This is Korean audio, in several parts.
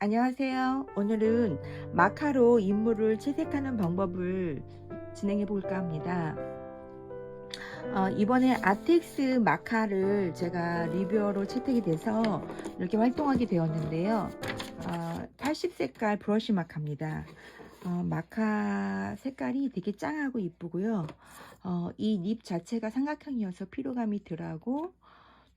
안녕하세요. 오늘은 마카로 인물을 채색하는 방법을 진행해 볼까 합니다. 이번에 아텍스 마카를 제가 리뷰어로 채택이 돼서 이렇게 활동하게 되었는데요. 80색깔 브러쉬 마카입니다. 마카 색깔이 되게 짱하고 이쁘고요. 이 립 자체가 삼각형이어서 피로감이 덜하고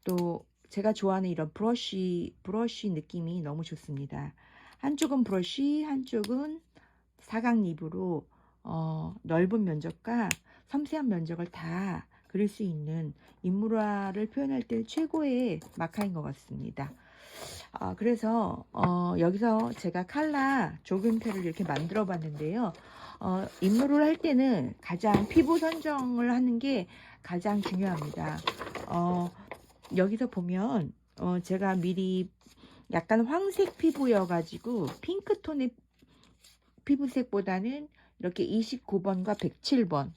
또 제가 좋아하는 이런 브러쉬 느낌이 너무 좋습니다. 한쪽은 브러쉬, 한쪽은 사각 립으로 넓은 면적과 섬세한 면적을 다 그릴 수 있는 인물화를 표현할 때 최고의 마카인 것 같습니다. 그래서 여기서 제가 칼라 조금표를 이렇게 만들어 봤는데요. 인물을 할 때는 가장 피부 선정을 하는 게 가장 중요합니다. 여기서 보면 제가 미리 약간 황색 피부여 가지고 핑크톤의 피부색보다는 이렇게 29번과 107번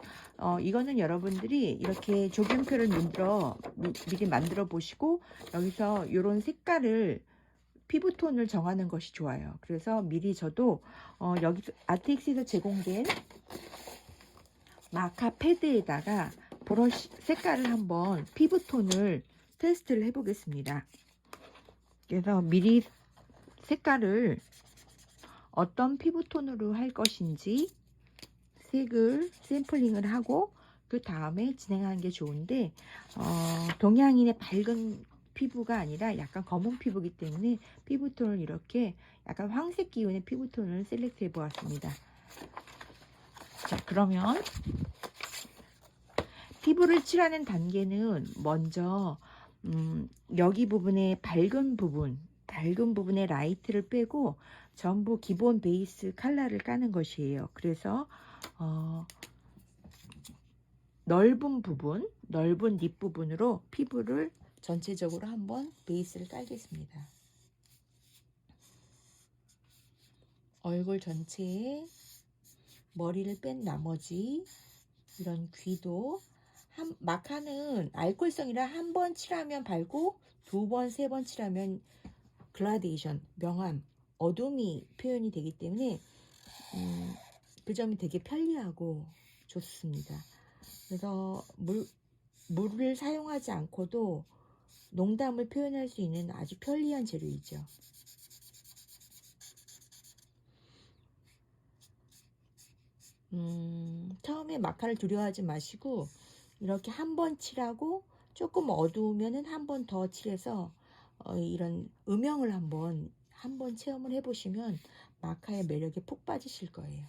이거는 여러분들이 이렇게 조경표를 미리 만들어 보시고 여기서 이런 색깔을 피부톤을 정하는 것이 좋아요. 그래서 미리 저도 여기 아텍스에서 제공된 마카 패드에다가 브러쉬 색깔을 한번 피부톤을 테스트를 해 보겠습니다. 그래서 미리 색깔을 어떤 피부톤으로 할 것인지 색을 샘플링을 하고 그 다음에 진행하는 게 좋은데 동양인의 밝은 피부가 아니라 약간 검은 피부이기 때문에 피부톤을 이렇게 약간 황색 기운의 피부톤을 셀렉트 해 보았습니다. 자, 그러면 피부를 칠하는 단계는 먼저 여기 부분에 밝은 부분의 라이트를 빼고 전부 기본 베이스 컬러를 까는 것이에요. 그래서 넓은 립 부분으로 피부를 전체적으로 한번 베이스를 깔겠습니다. 얼굴 전체에 머리를 뺀 나머지 이런 귀도 마카는 알코올성이라 한 번 칠하면 밝고 두 번, 세 번 칠하면 글라데이션, 명암, 어둠이 표현이 되기 때문에 그 점이 되게 편리하고 좋습니다. 그래서 물을 사용하지 않고도 농담을 표현할 수 있는 아주 편리한 재료이죠. 처음에 마카를 두려워하지 마시고 이렇게 한 번 칠하고 조금 어두우면은 한 번 더 칠해서 이런 음영을 한번 체험을 해보시면 마카의 매력에 푹 빠지실 거예요.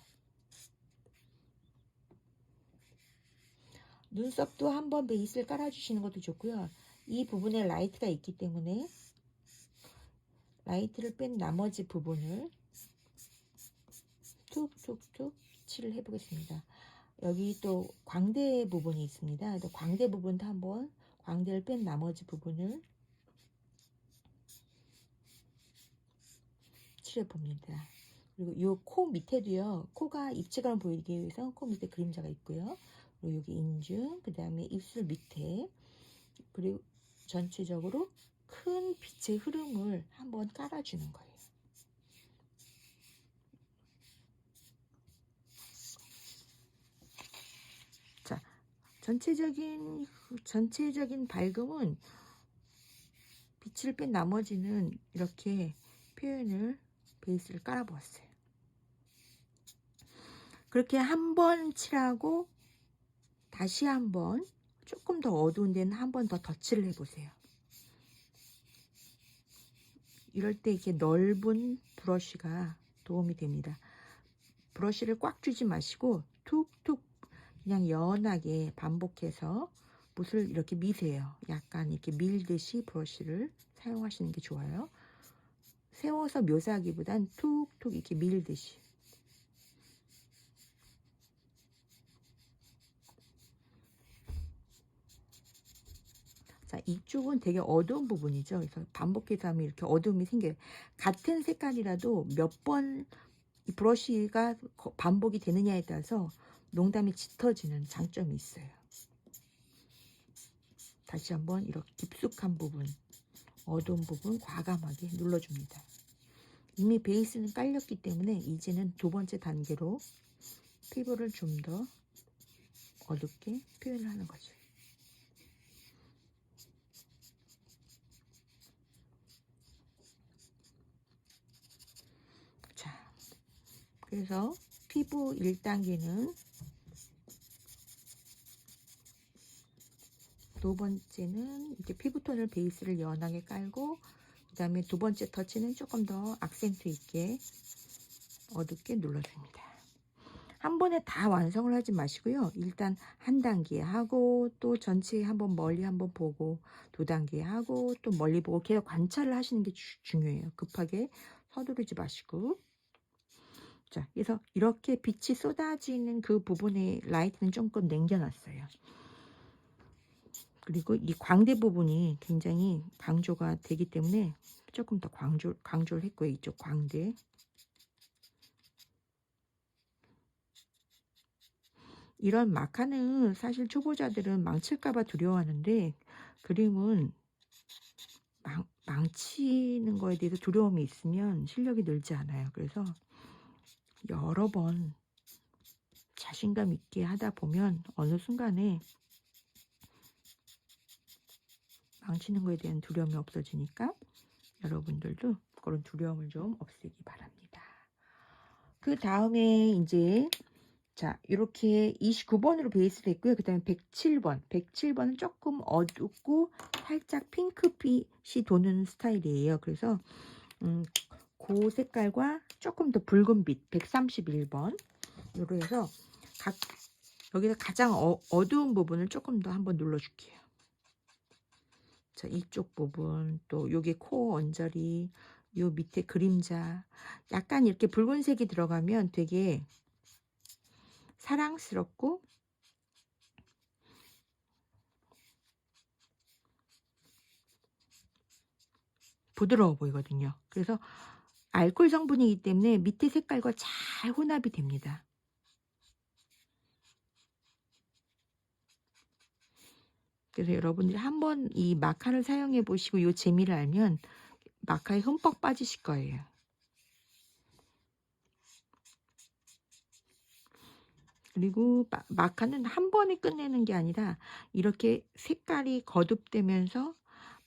눈썹도 한번 베이스를 깔아주시는 것도 좋고요. 이 부분에 라이트가 있기 때문에 라이트를 뺀 나머지 부분을 툭툭툭 칠을 해보겠습니다. 여기 또 광대 부분이 있습니다. 또 광대 부분도 한번 광대를 뺀 나머지 부분을 칠해봅니다. 그리고 이 코 밑에도요. 코가 입체감을 보이기 위해서 코 밑에 그림자가 있고요. 그리고 여기 인중, 그 다음에 입술 밑에, 그리고 전체적으로 큰 빛의 흐름을 한번 깔아주는 거예요. 자, 전체적인 밝음은 빛을 뺀 나머지는 이렇게 표현을 베이스를 깔아보았어요. 그렇게 한 번 칠하고 다시 한번 조금 더 어두운 데는 한 번 더 덧칠을 해보세요. 이럴 때 이렇게 넓은 브러쉬가 도움이 됩니다. 브러쉬를 꽉 쥐지 마시고 툭툭 그냥 연하게 반복해서 붓을 이렇게 미세요. 약간 이렇게 밀듯이 브러쉬를 사용하시는 게 좋아요. 세워서 묘사하기보단 툭툭 이렇게 밀듯이. 자, 이쪽은 되게 어두운 부분이죠. 그래서 반복해서 하면 이렇게 어두움이 생겨요. 같은 색깔이라도 몇 번 브러쉬가 반복이 되느냐에 따라서 농담이 짙어지는 장점이 있어요. 다시 한번 이렇게 깊숙한 부분, 어두운 부분 과감하게 눌러줍니다. 이미 베이스는 깔렸기 때문에 이제는 두 번째 단계로 피부를 좀 더 어둡게 표현을 하는 거죠. 자, 그래서 피부 1단계는, 두 번째는 이렇게 피부톤을 베이스를 연하게 깔고, 그 다음에 두 번째 터치는 조금 더 악센트 있게 어둡게 눌러줍니다. 한 번에 다 완성을 하지 마시고요. 일단 한 단계 하고 또 전체 한번 멀리 한번 보고 두 단계 하고 또 멀리 보고 계속 관찰을 하시는 게 중요해요. 급하게 서두르지 마시고. 자, 그래서 이렇게 빛이 쏟아지는 그 부분에 라이트는 조금 남겨놨어요. 그리고 이 광대 부분이 굉장히 강조가 되기 때문에 조금 더 강조를 했고요. 이쪽 광대. 이런 마카는 사실 초보자들은 망칠까봐 두려워하는데, 그림은 망치는 거에 대해서 두려움이 있으면 실력이 늘지 않아요. 그래서 여러 번 자신감 있게 하다 보면 어느 순간에 망치는 거에 대한 두려움이 없어지니까 여러분들도 그런 두려움을 좀 없애기 바랍니다. 그 다음에 이제, 자, 이렇게 29번으로 베이스 됐고요. 그 다음에 107번. 107번은 조금 어둡고 살짝 핑크빛이 도는 스타일이에요. 그래서 그 색깔과 조금 더 붉은 빛, 131번. 요로 해서 여기서 가장 어두운 부분을 조금 더 한번 눌러줄게요. 자, 이쪽 부분, 또 여기 코 언저리, 요 밑에 그림자, 약간 이렇게 붉은색이 들어가면 되게 사랑스럽고 부드러워 보이거든요. 그래서 알코올 성분이기 때문에 밑에 색깔과 잘 혼합이 됩니다. 그래서 여러분들이 한번 이 마카를 사용해 보시고 이 재미를 알면 마카에 흠뻑 빠지실 거예요. 그리고 마카는 한 번에 끝내는 게 아니라 이렇게 색깔이 거듭되면서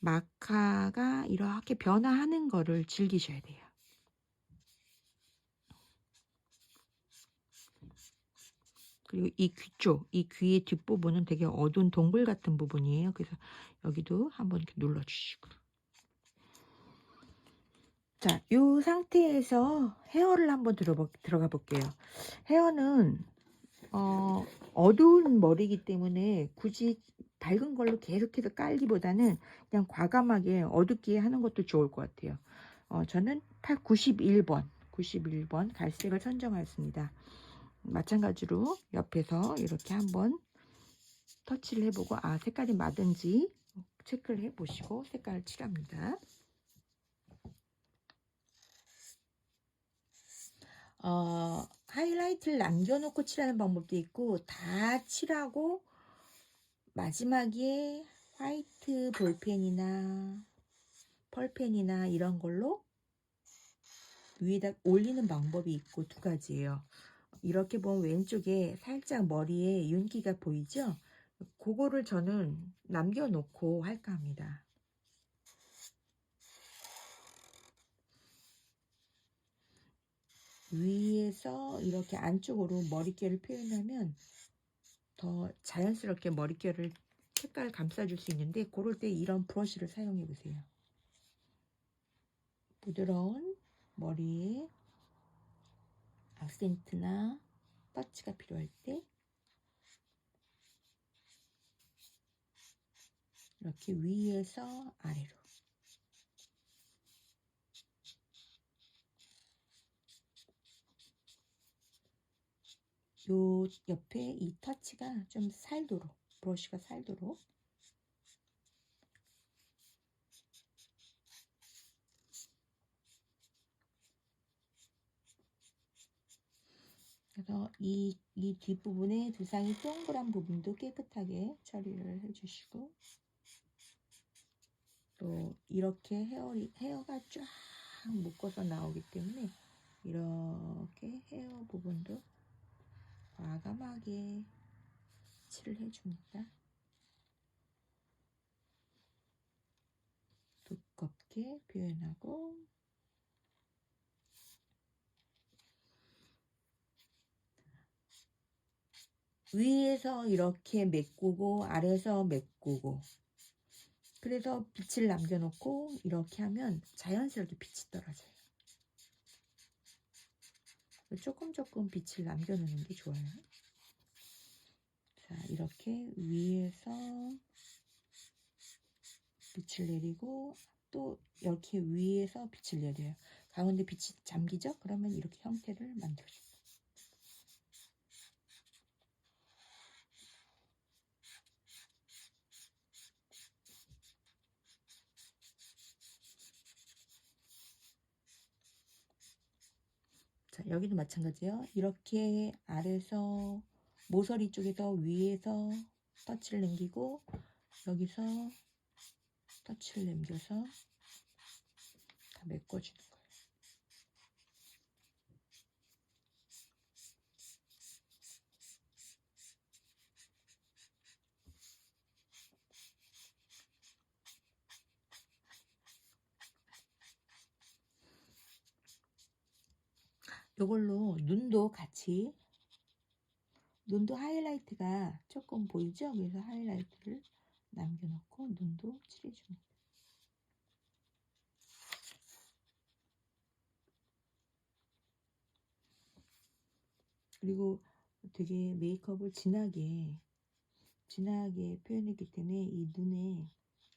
마카가 이렇게 변화하는 거를 즐기셔야 돼요. 그리고 이 귀 쪽, 이 귀의 뒷부분은 되게 어두운 동굴 같은 부분이에요. 그래서 여기도 한번 이렇게 눌러주시고. 자, 이 상태에서 헤어를 한번 들어가 볼게요. 헤어는 어두운 머리이기 때문에 굳이 밝은 걸로 계속해서 깔기보다는 그냥 과감하게 어둡게 하는 것도 좋을 것 같아요. 저는 91번 갈색을 선정하였습니다. 마찬가지로 옆에서 이렇게 한번 터치를 해보고 색깔이 맞은지 체크를 해보시고 색깔을 칠합니다. 하이라이트를 남겨놓고 칠하는 방법도 있고 다 칠하고 마지막에 화이트 볼펜이나 펄펜이나 이런 걸로 위에다 올리는 방법이 있고 두 가지예요. 이렇게 보면 왼쪽에 살짝 머리에 윤기가 보이죠? 그거를 저는 남겨놓고 할까 합니다. 위에서 이렇게 안쪽으로 머릿결을 표현하면 더 자연스럽게 머릿결을 색깔을 감싸줄 수 있는데, 그럴 때 이런 브러쉬를 사용해 보세요. 부드러운 머리에 악센트나 터치가 필요할 때 이렇게 위에서 아래로. 요 옆에 이 터치가 좀 살도록, 브러쉬가 살도록. 그래서 이 뒷부분에 두상이 동그란 부분도 깨끗하게 처리를 해주시고, 또 이렇게 헤어가 쫙 묶어서 나오기 때문에 이렇게 헤어 부분도 과감하게 칠을 해줍니다. 두껍게 표현하고 위에서 이렇게 메꾸고 아래에서 메꾸고, 그래서 빛을 남겨놓고 이렇게 하면 자연스럽게 빛이 떨어져요. 조금 빛을 남겨놓는 게 좋아요. 자, 이렇게 위에서 빛을 내리고 또 이렇게 위에서 빛을 내려요. 가운데 빛이 잠기죠? 그러면 이렇게 형태를 만들어줘요. 자, 여기도 마찬가지예요. 이렇게 아래에서 모서리 쪽에서 위에서 터치를 남기고 여기서 터치를 남겨서 다 메꿔주는 거예요. 이걸로 눈도 같이, 눈도 하이라이트가 조금 보이죠? 그래서 하이라이트를 남겨놓고 눈도 칠해줍니다. 그리고 되게 메이크업을 진하게 표현했기 때문에 이 눈에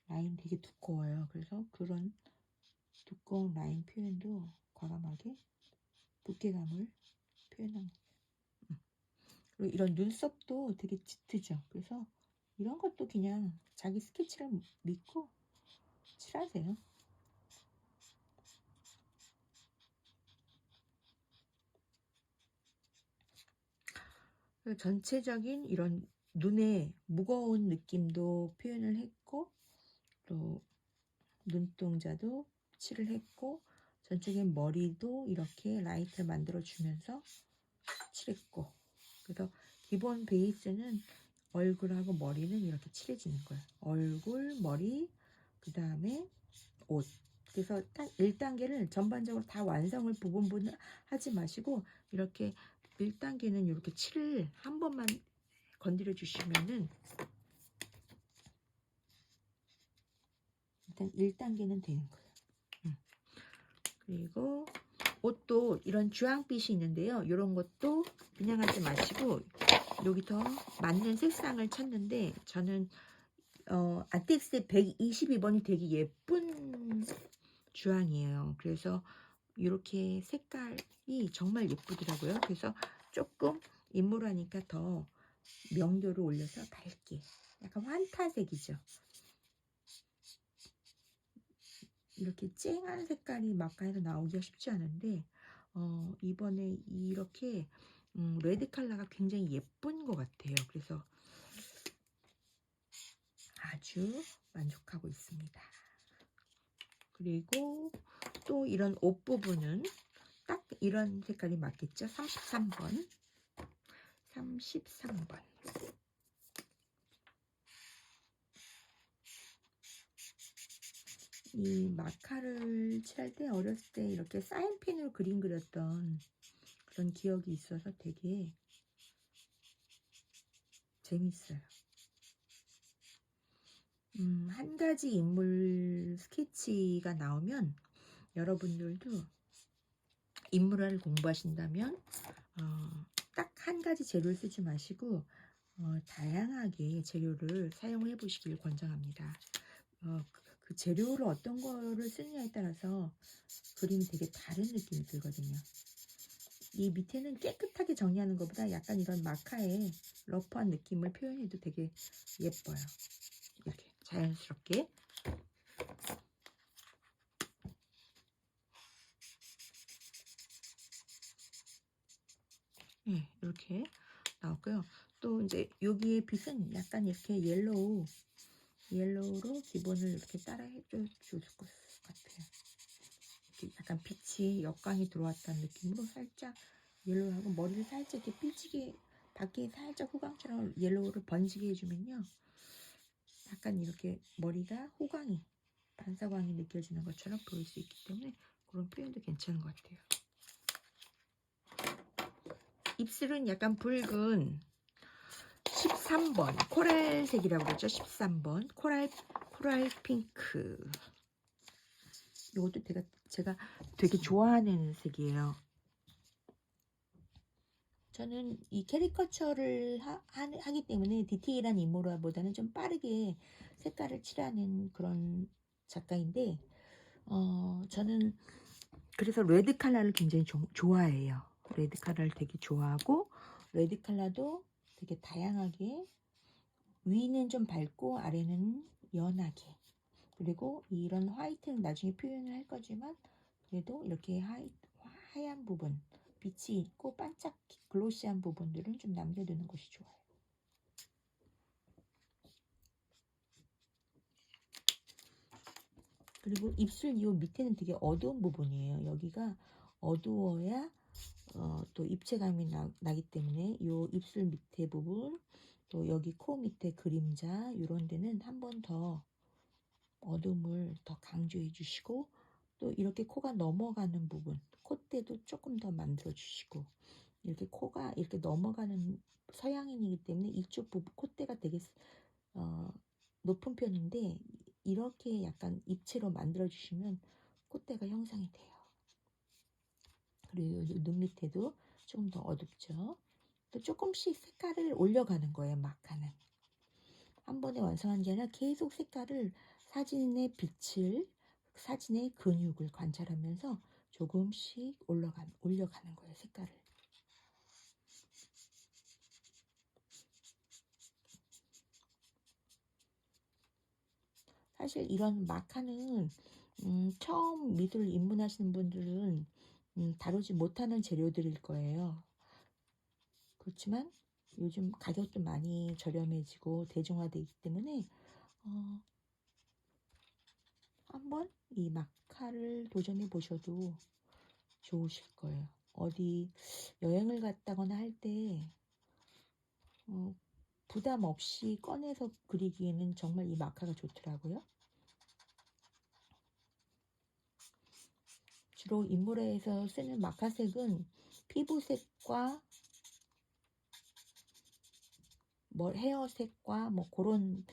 라인 되게 두꺼워요. 그래서 그런 두꺼운 라인 표현도 과감하게 두께감을 표현합니다. 그리고 이런 눈썹도 되게 짙으죠. 그래서 이런 것도 그냥 자기 스케치를 믿고 칠하세요. 전체적인 이런 눈의 무거운 느낌도 표현을 했고, 또 눈동자도 칠을 했고, 전적인 머리도 이렇게 라이트를 만들어 주면서 칠했고, 그래서 기본 베이스는 얼굴하고 머리는 이렇게 칠해지는 거예요. 얼굴, 머리, 그 다음에 옷. 그래서 딱 1단계를 전반적으로 다 완성을 부분 하지 마시고 이렇게 1단계는 이렇게 칠을 한 번만 건드려 주시면은 일단 1단계는 되는 거예요. 그리고 옷도 이런 주황빛이 있는데요. 이런 것도 그냥 하지 마시고 여기 더 맞는 색상을 찾는데, 저는 아텍스 122번이 되게 예쁜 주황이에요. 그래서 이렇게 색깔이 정말 예쁘더라고요. 그래서 조금 인물하니까 더 명도를 올려서 밝게, 약간 환타색이죠. 이렇게 쨍한 색깔이 막간에서 나오기가 쉽지 않은데 이번에 이렇게 레드 컬러가 굉장히 예쁜 것 같아요. 그래서 아주 만족하고 있습니다. 그리고 또 이런 옷 부분은 딱 이런 색깔이 맞겠죠? 33번. 33번. 이 마카를 칠할 때 어렸을 때 이렇게 사인펜으로 그림 그렸던 그런 기억이 있어서 되게 재밌어요. 한 가지 인물 스케치가 나오면 여러분들도 인물화를 공부하신다면 딱 한 가지 재료를 쓰지 마시고 다양하게 재료를 사용해 보시길 권장합니다. 그 재료를 어떤 거를 쓰느냐에 따라서 그림이 되게 다른 느낌이 들거든요. 이 밑에는 깨끗하게 정리하는 것보다 약간 이런 마카의 러프한 느낌을 표현해도 되게 예뻐요. 이렇게 자연스럽게. 네, 이렇게 나왔고요. 또 이제 여기에 빛은 약간 이렇게 옐로우로 기본을 이렇게 따라 해줄 것 같아요. 이렇게 약간 빛이 역광이 들어왔다는 느낌으로 살짝 옐로우하고 머리를 살짝 이렇게 삐지게 밖에 살짝 후광처럼 옐로우를 번지게 해주면요. 약간 이렇게 머리가 호광이 반사광이 느껴지는 것처럼 보일 수 있기 때문에 그런 표현도 괜찮은 것 같아요. 입술은 약간 붉은 13번 코랄색이라고 그러죠. 13번 코랄 핑크. 이것도 제가 되게 좋아하는 색이에요. 저는 이 캐리커처를 하기 때문에 디테일한 인물화보다는 좀 빠르게 색깔을 칠하는 그런 작가인데 저는 그래서 레드 컬러를 굉장히 좋아해요. 레드 컬러를 되게 좋아하고 레드 컬러도 되게 다양하게 위는 좀 밝고 아래는 연하게 그리고 이런 화이트는 나중에 표현을 할 거지만 그래도 이렇게 하얀 부분 빛이 있고 반짝 글로시한 부분들은 좀 남겨두는 것이 좋아요. 그리고 입술 요 밑에는 되게 어두운 부분이에요. 여기가 어두워야 또 입체감이 나기 때문에 요 입술 밑에 부분 또 여기 코 밑에 그림자 이런 데는 한 번 더 어둠을 더 강조해 주시고 또 이렇게 코가 넘어가는 부분 콧대도 조금 더 만들어 주시고 이렇게 코가 이렇게 넘어가는 서양인이기 때문에 이쪽 부분 콧대가 되게 높은 편인데 이렇게 약간 입체로 만들어 주시면 콧대가 형상이 돼요. 그리고 눈 밑에도 조금 더 어둡죠. 또 조금씩 색깔을 올려가는 거예요. 마카는 한 번에 완성한 게 아니라 계속 색깔을 사진의 빛을 사진의 근육을 관찰하면서 조금씩 올려가는 거예요. 색깔을. 사실 이런 마카는 처음 미술 입문하시는 분들은 다루지 못하는 재료들일 거예요. 그렇지만 요즘 가격도 많이 저렴해지고 대중화되기 때문에 한번 이 마카를 도전해 보셔도 좋으실 거예요. 어디 여행을 갔다거나 할 때 부담 없이 꺼내서 그리기에는 정말 이 마카가 좋더라고요. 주로 인물에서 쓰는 마카색은 피부색과 헤어색과 그런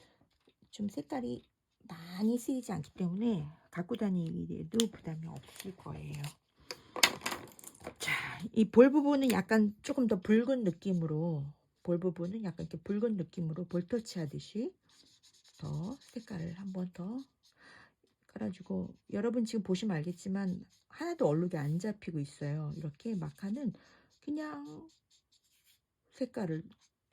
좀 색깔이 많이 쓰이지 않기 때문에 갖고 다니기에도 부담이 없을 거예요. 자, 이 볼 부분은 약간 조금 더 붉은 느낌으로 볼 부분은 약간 이렇게 붉은 느낌으로 볼터치 하듯이 더 색깔을 한 번 더 깔아주고 여러분 지금 보시면 알겠지만 하나도 얼룩이 안 잡히고 있어요. 이렇게 마카는 그냥 색깔을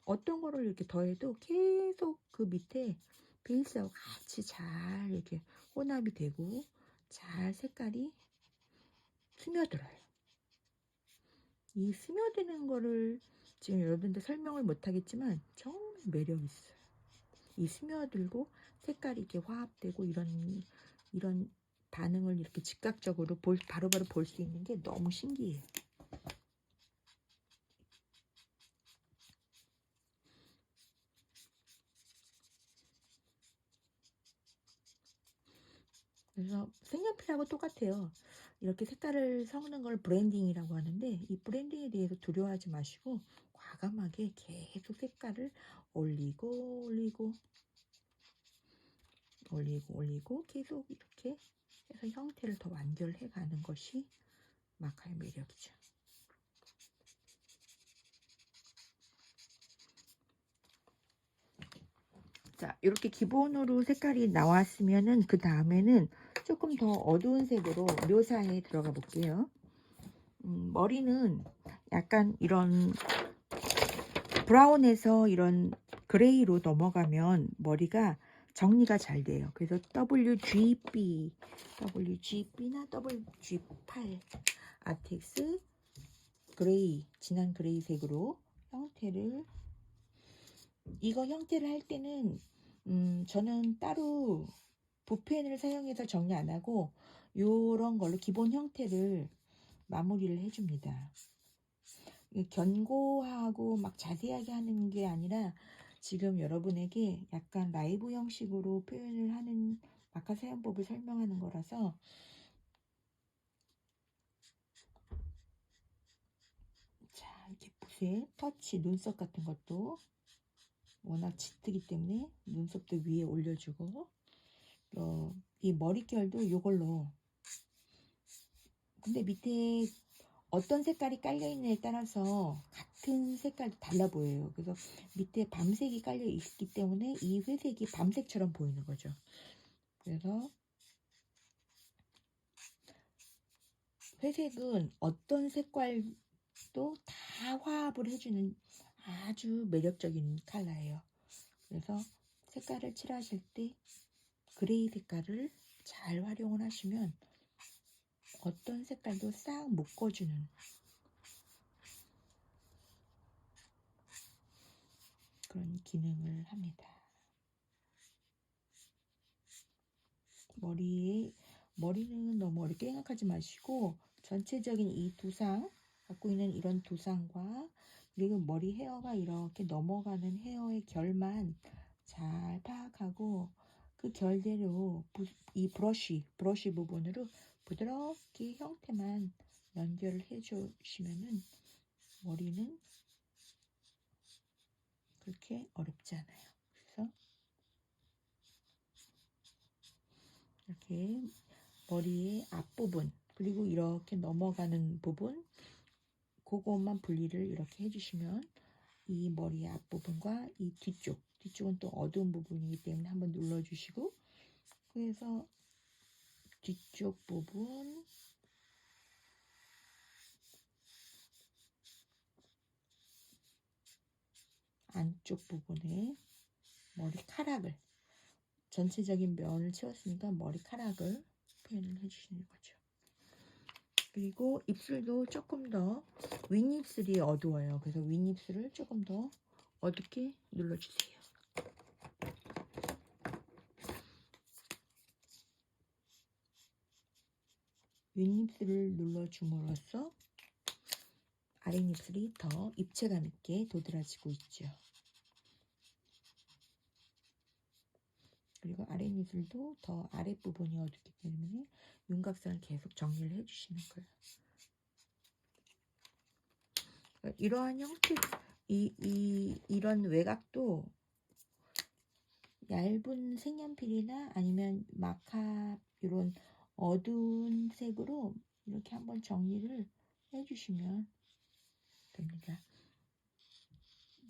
어떤 거를 이렇게 더해도 계속 그 밑에 베이스하고 같이 잘 이렇게 혼합이 되고 잘 색깔이 스며들어요. 이 스며드는 거를 지금 여러분들 설명을 못 하겠지만 정말 매력 있어요. 이 스며들고 색깔이 이렇게 화합되고 이런 반응을 이렇게 즉각적으로 바로바로 볼 수 있는 게 너무 신기해요. 그래서 색연필하고 똑같아요. 이렇게 색깔을 섞는 걸 브랜딩이라고 하는데 이 브랜딩에 대해서 두려워하지 마시고 과감하게 계속 색깔을 올리고 계속 이렇게 해서 형태를 더 완결해 가는 것이 마카의 매력이죠. 자, 이렇게 기본으로 색깔이 나왔으면은 그 다음에는 조금 더 어두운 색으로 묘사에 들어가 볼게요. 머리는 약간 이런 브라운에서 이런 그레이로 넘어가면 머리가 정리가 잘 돼요. 그래서 WGB나 WG8 아텍스 그레이, 진한 그레이 색으로 이거 형태를 할 때는 저는 따로 붓펜을 사용해서 정리 안 하고 요런 걸로 기본 형태를 마무리를 해줍니다. 견고하고 막 자세하게 하는 게 아니라 지금 여러분에게 약간 라이브 형식으로 표현을 하는 마카 사용법을 설명하는 거라서 자, 이렇게 붓에 터치, 눈썹 같은 것도 워낙 짙기 때문에 눈썹도 위에 올려주고 이 머릿결도 요걸로 근데 밑에 어떤 색깔이 깔려있느냐에 따라서 같은 색깔도 달라 보여요. 그래서 밑에 밤색이 깔려 있기 때문에 이 회색이 밤색처럼 보이는 거죠. 그래서 회색은 어떤 색깔도 다 화합을 해주는 아주 매력적인 컬러예요. 그래서 색깔을 칠하실 때 그레이 색깔을 잘 활용을 하시면 어떤 색깔도 싹 묶어주는 그런 기능을 합니다. 머리는 너무 어렵게 생각하지 마시고 전체적인 이 두상 갖고 있는 이런 두상과 그리고 머리 헤어가 이렇게 넘어가는 헤어의 결만 잘 파악하고 그 결대로 이 브러쉬 부분으로 부드럽게 형태만 연결을 해 주시면은 머리는 그렇게 어렵지 않아요. 그래서 이렇게 머리의 앞부분 그리고 이렇게 넘어가는 부분 그것만 분리를 이렇게 해주시면 이 머리의 앞부분과 이 뒤쪽은 또 어두운 부분이기 때문에 한번 눌러주시고 그래서 뒤쪽 부분 안쪽 부분에 머리카락을 전체적인 면을 채웠으니까 머리카락을 표현을 해주시는 거죠. 그리고 입술도 조금 더 윗입술이 어두워요. 그래서 윗입술을 조금 더 어둡게 눌러주세요. 윗입술을 눌러줌으로써 아랫입술이 더 입체감 있게 도드라지고 있죠. 그리고 아랫입술도 더 아랫부분이 어둡기 때문에 윤곽선을 계속 정리를 해주시는 거예요. 이러한 형태, 이런 외곽도 얇은 색연필이나 아니면 마카 이런 어두운 색으로 이렇게 한번 정리를 해주시면 됩니다.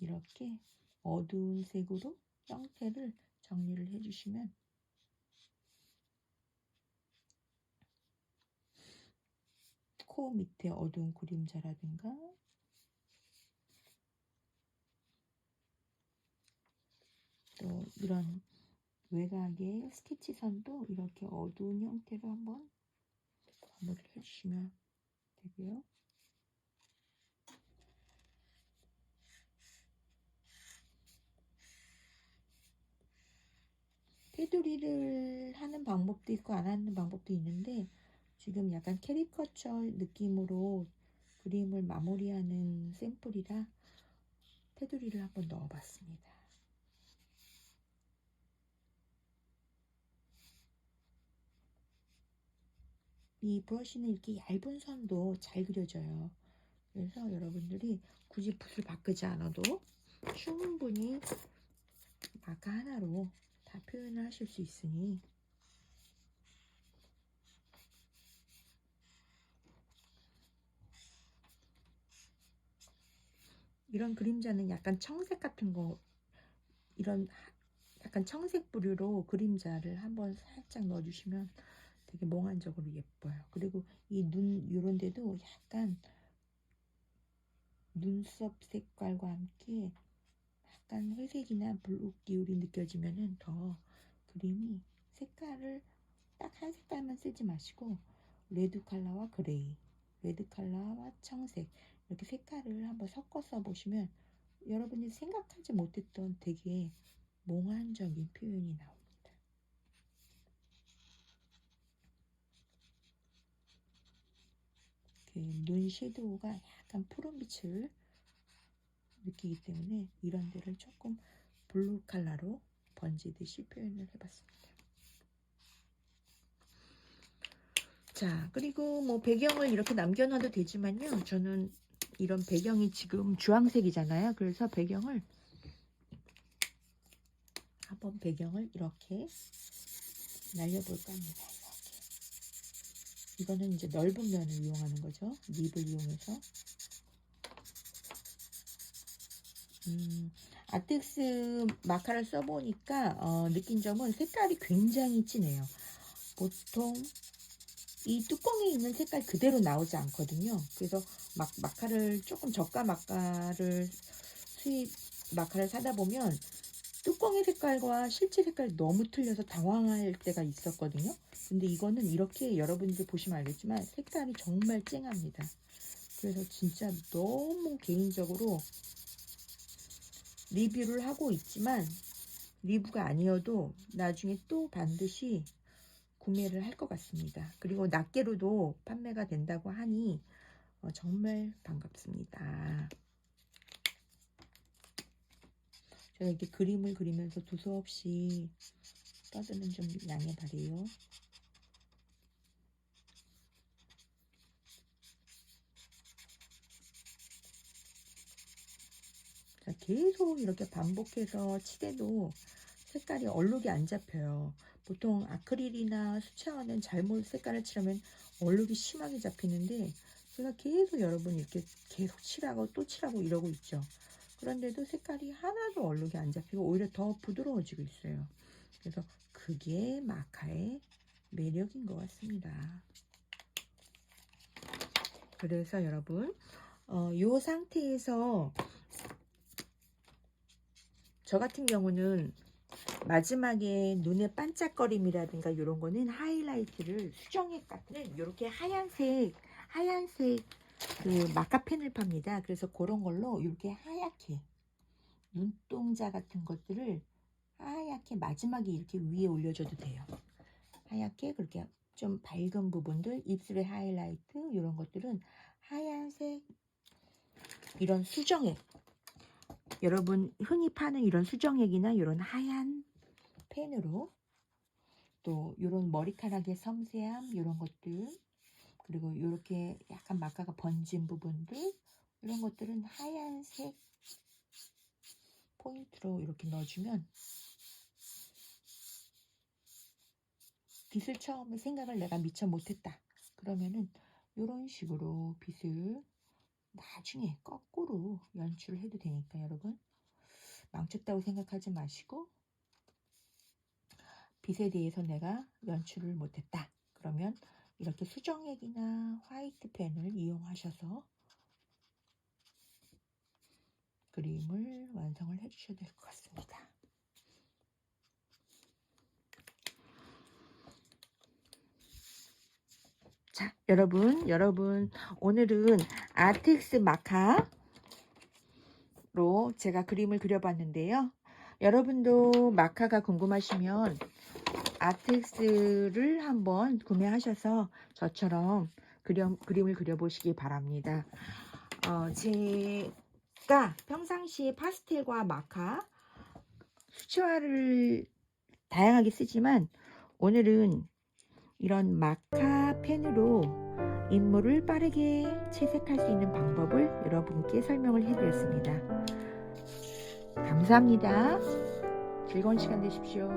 이렇게 어두운 색으로 형태를 정리를 해주시면 코 밑에 어두운 그림자라든가 또 이런 외곽의 스케치선도 이렇게 어두운 형태로 한번 마무리를 해주시면 되고요. 테두리를 하는 방법도 있고 안 하는 방법도 있는데 지금 약간 캐리커처 느낌으로 그림을 마무리하는 샘플이라 테두리를 한번 넣어봤습니다. 이 브러쉬는 이렇게 얇은 선도 잘 그려져요. 그래서 여러분들이 굳이 붓을 바꾸지 않아도 충분히 마카 하나로 다 표현을 하실 수 있으니 이런 그림자는 약간 청색 같은 거 이런 약간 청색 부류로 그림자를 한번 살짝 넣어주시면 되게 몽환적으로 예뻐요. 그리고 이 눈 요런 데도 약간 눈썹 색깔과 함께 약간 회색이나 블루 기울이 느껴지면은 더 그림이 색깔을 딱 한 색깔만 쓰지 마시고 레드 컬러와 그레이, 레드 컬러와 청색 이렇게 색깔을 한번 섞어서 보시면 여러분이 생각하지 못했던 되게 몽환적인 표현이 나옵니다. 눈 섀도우가 약간 푸른빛을 느끼기 때문에 이런 데를 조금 블루 컬러로 번지듯이 표현을 해봤습니다. 자, 그리고 뭐 배경을 이렇게 남겨놔도 되지만요, 저는 이런 배경이 지금 주황색이잖아요. 그래서 배경을 한번 이렇게 날려볼까 합니다. 이거는 이제 넓은 면을 이용하는 거죠. 립을 이용해서. 아텍스 마카를 써보니까 느낀 점은 색깔이 굉장히 진해요. 보통 이 뚜껑에 있는 색깔 그대로 나오지 않거든요. 그래서 마카를 조금 저가 마카를 마카를 사다 보면 뚜껑의 색깔과 실제 색깔이 너무 틀려서 당황할 때가 있었거든요. 근데 이거는 이렇게 여러분들이 보시면 알겠지만 색깔이 정말 쨍합니다. 그래서 진짜 너무 개인적으로 리뷰를 하고 있지만 리뷰가 아니어도 나중에 또 반드시 구매를 할 것 같습니다. 그리고 낱개로도 판매가 된다고 하니 정말 반갑습니다. 제가 이렇게 그림을 그리면서 두서없이 떠드는 좀 양해 바래요. 자, 계속 이렇게 반복해서 칠해도 색깔이 얼룩이 안 잡혀요. 보통 아크릴이나 수채화는 잘못 색깔을 칠하면 얼룩이 심하게 잡히는데 제가 계속 여러분 이렇게 계속 칠하고 또 칠하고 이러고 있죠. 그런데도 색깔이 하나도 얼룩이 안 잡히고 오히려 더 부드러워지고 있어요. 그래서 그게 마카의 매력인 것 같습니다. 그래서 여러분 이 상태에서 저 같은 경우는 마지막에 눈의 반짝거림이라든가 이런 거는 하이라이트를 수정액 같은 이렇게 하얀색 그 마카펜을 팝니다. 그래서 그런 걸로 이렇게 하얗게 눈동자 같은 것들을 하얗게 마지막에 이렇게 위에 올려줘도 돼요. 하얗게 그렇게 좀 밝은 부분들, 입술의 하이라이트 이런 것들은 하얀색 이런 수정액, 여러분 흔히 파는 이런 수정액이나 이런 하얀 펜으로, 또 이런 머리카락의 섬세함 이런 것들, 그리고 이렇게 약간 마카가 번진 부분들 이런 것들은 하얀색 포인트로 이렇게 넣어주면 빛을 처음에 생각을 내가 미처 못했다 그러면은 이런 식으로 빛을 나중에 거꾸로 연출을 해도 되니까 여러분 망쳤다고 생각하지 마시고, 빛에 대해서 내가 연출을 못했다 그러면 이렇게 수정액이나 화이트 펜을 이용하셔서 그림을 완성을 해 주셔야 될 것 같습니다. 자, 여러분 오늘은 아텍스 마카로 제가 그림을 그려봤는데요. 여러분도 마카가 궁금하시면 아텍스를 한번 구매하셔서 저처럼 그림을 그려보시기 바랍니다. 제가 평상시에 파스텔과 마카, 수채화를 다양하게 쓰지만 오늘은 이런 마카 펜으로 인물을 빠르게 채색할 수 있는 방법을 여러분께 설명을 해드렸습니다. 감사합니다. 즐거운 시간 되십시오.